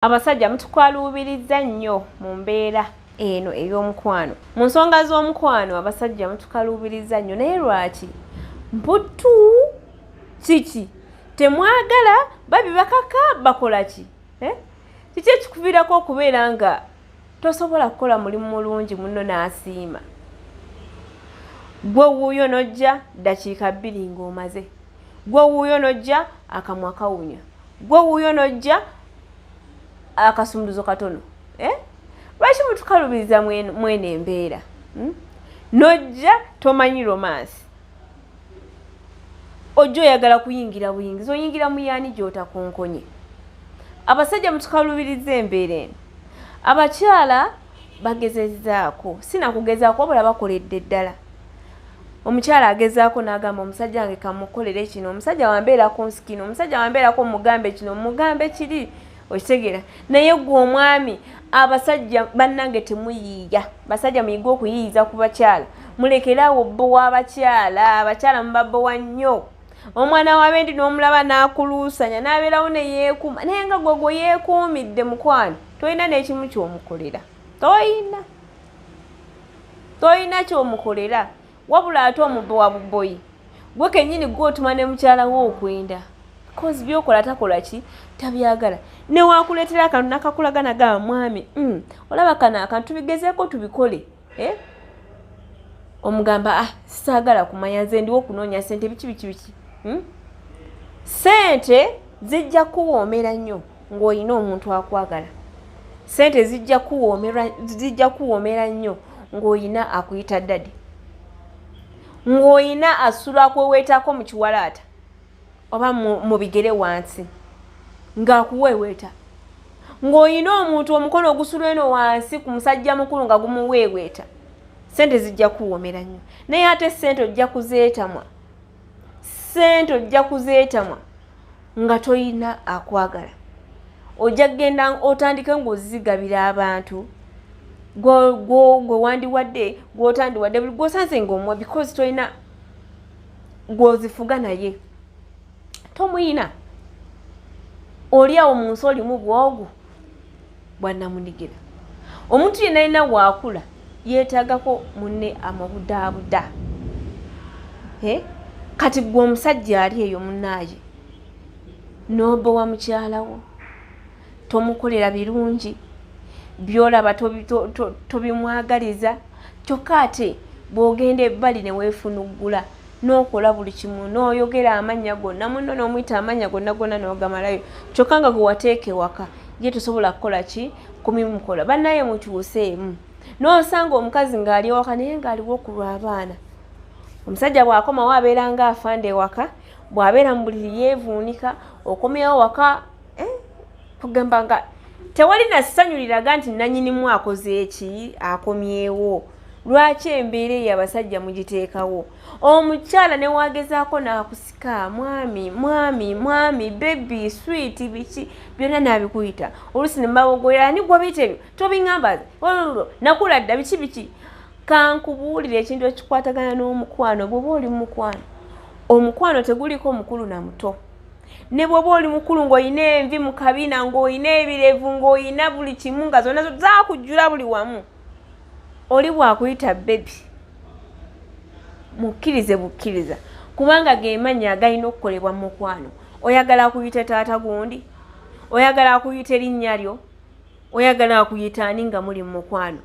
Abasajja mutukaluubiriza nnyo mu mbeera eno ey'omukwano. Mu nsonga z'omukwano abasajja mutukaluubiriza nnyo naye lwaki? Mputu kiki? Temwagala babi bakaka bakola ki? Kiki ekikuviirako okubeera nga tosobola kukola mulimu mulungi munno n'asiima? Gwe wuuyo n'ojja ddakiika 2 ng'omaze. Gwe wuuyo n'ojja akamwa kawunya. Gwe wuuyo n'ojja akasumuluzo katono. Lwaki mutukaluubiriza mwene embeera? Nojja tomanyi romance. Ojja oyagala kuyingira buyingizi, oyingira mu yaani gy'otakonkonye. Abasajja mutukaluubiriza embeera eno. Abakyala bagezezzaako, sinakugezaako wabula bakoledde ddala. Omukyala agezaako n'agamba omusajja wange kamukolere kino, omusajja wambeerako nsikino, omusajja wambeerako mugambe kino, mugambe kiri. Okitegeera naye gwe omwami abasajja bannange temuyiiya. Basajja muyiga okuyiiyiza ku bakyala. Mulekerawo bbo w'abakyala. Abakyala mubabbowa nnyo. Omwana w'abendi n'omulaba n'akuluusanya n'abeerawo ne yeekuuma naye nga gwe yeekuumidde mukwano tolina n'ekimu ky'omukolera. Tolina ky'omukolera wabula ate omubbowa bubboyi. Gwe kennyini gwe otuma ne mukyala wo okwenda. Because byokola takola ki? Tabyagala. Ne wakuleetera akantu nakakulagana gaba mwami. Olaba kana akantu tubigezeeko tubikole. Omugamba saagala kumanya nze ndiwo okunoonya ssente biki. Ssente zijja kuwoomera nnyo ng'olina omuntu akwagala. Ssente zijja kuwoomera nnyo ng'olina akuyita ddadi. Ng'olina asula akweweetaako mu kiwalaata. Oba mu bigere wansi ng'akuweeweeta. Ng'olina omuntu omukono ogusula eno wansi ku musajja mukulu nga gumuweeweeta. Ssente zijja kuwoomera nnyo. Naye ate ssente ojja kuzeetamwa nga toyina akwagala. Ojja kgenda otandike ng'ozigabira abantu. Gwe wandiwadde, gw'otandiwadde, buli gw'osanze ng'omuwa because toyina gw'ozifuga naye. Tomuyina. Oli awo mu nsi olimu bw'ogwo bwannamunigira. Omuntu yenna alina waakula yeetaagako munne amabudaabuda. Kati gwe omusajja ali eyo munnaaye n'obbowa mukyala wo tomukolera birungi by'olaba tobimwagaliza kyokka ate bw'ogenda ebbali ne weefunuggula n'okola buli kimu n'oyogera amannya gonna munno n'omuyita amannya gonna n'ogamalayo kyokka nga gwe wateeka ewaka ye tosobola kukola ki? Kumimukola. Bannaye mukyuseemu. N'osanga omukazi ng'ali ewaka naye ng'aliwo okulwa abaana. Omusajja bw'akomawo abeera ng'afanda ewaka, bw'abeera mu buliri yeevuunika, okomyawo waka kugamba nga tewali na ssanyu liraga nti nannyinimu akoze eki akomyewo. Lwaki embeera eyo abasajja mugiteekawo? Omukyala ne wagezaako n'akusika mwami baby sweet biki byonna n'abikuyita. Oluusi ne mbabogoyera ani gwe biyita ebyo tobiŋŋamba nakula dda biki. Kankubuulira ekintu ekikwatagana n'omukwano bw'oba oli mu mukwano. Omukwano teguliko mukulu na muto. Ne bw'oba oli mukulu ng'olina envi mu kabina ng'olina ebirevu ng'olina buli kimu nga zonna zaakujjula buli wamu. Oli bw'akuyita bebi mukkirize bukkiriza kubanga ge mannya agalina okukolebwa mu mukwano. Oyagala akuyite taata gundi, oyagala akuyite linnya lyo, oyagala akuyita ani nga muli mu mukwano.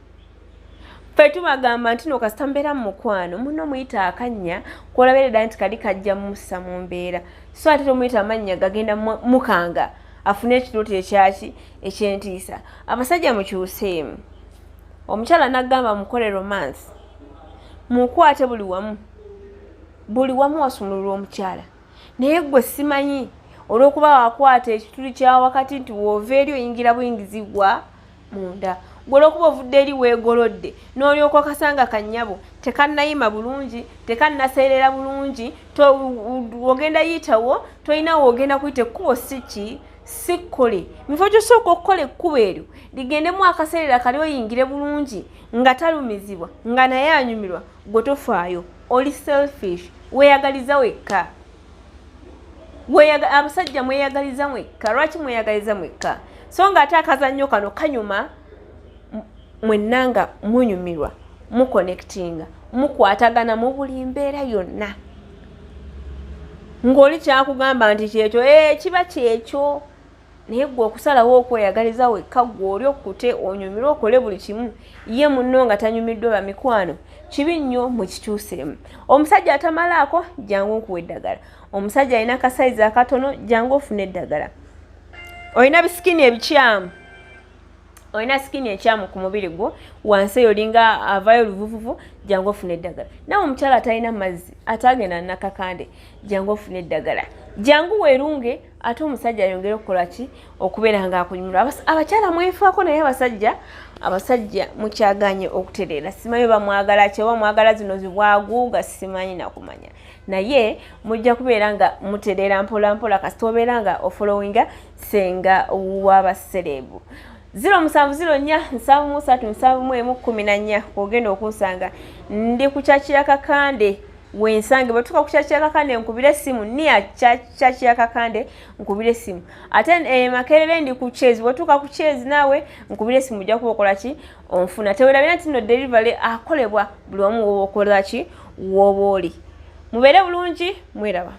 Ffe tubagamba nti no kasita mbeera mu mukwano munno muyita akannya kw'olabeera nti kali kajja mussa mu mbeera so ate tomuyita amannya gagenda mukanga afune ekirooto ekyaki eky'entiisa. Abasajja mukyuseemu. Omukyala n'agamba mukole romance. Mukwate buli wamu wasumulula omukyala. Naye gwe simanyi olw'okuba wakwata ekituli kya wakati nti w'ova eri oyingira buyingizibwa munda. Gwe olw'okuba ovudde eri weegolodde n'olyoka okasanga kannyabo tekannayima bulungi, tekannaseerera bulungi, ogenda yitawo tolina woogenda kuyita ekkubo sikkole. Mifo gy'osooka okukola ekkubo eryo ligendemu akaseerera kali oyingire bulungi nga talumizibwa nga naye anyumirwa gwe tofaayo. Oli selfish. Weeyagaliza wekka. Abasajja mweyagaliza mwekka. Lwaki mweyagaliza mwekka? so nga ate akazannyo kano kanyuma mwenna nga munyumirwa muconnectinga mukwatagana mu buli mbeera yonna ng'oli kyakugamba nti kyekyo kiba kyekyo naye gwe okusalawo okweyagaliza wekka gwe oli okute onyumirwe okole buli kimu ye munno nga tanyumiddwe bamikwano kibi nnyo mukituuseemu. Omusajja atamalaako jangu nkuwa eddagala. Omusajja alina akasayizi akatono jangu ofune eddagala. Olina bisikini ebikyamu, olina sikini ekyamu ku mubiri gwo wansi eyo olinga avayo oluvuvuvu jangu ofune eddagala. Nawe omukyala atalina mazzi atagenda nakakande jangu ofune eddagala. Jangu weerunge ate omusajja ayongere okukola ki okubeera nga akunyumirwa. Abakyala mwefaako naye abasajja mukyaganye okutereera. Simanyi bamwagala ki oba mwagala zino zibwaguuga simanyi nakumanya. Naye mujja kubeera nga mutereera mpola mpola kasita obeera nga ofollowinga senga w'abaserebu. 0704 ogenda okunsanga ndi ku kyakira kakande wensange batuka ku kyakira kakande nkubire simu niya kyakira kakande nkubire simu ate makerere ndi ku chezi batuka ku chezi nawe nkubire simu jja kukola ki onfuna tewerabina tino delivery akolebwa buli omu okola ki woboli mubere bulungi mweraba.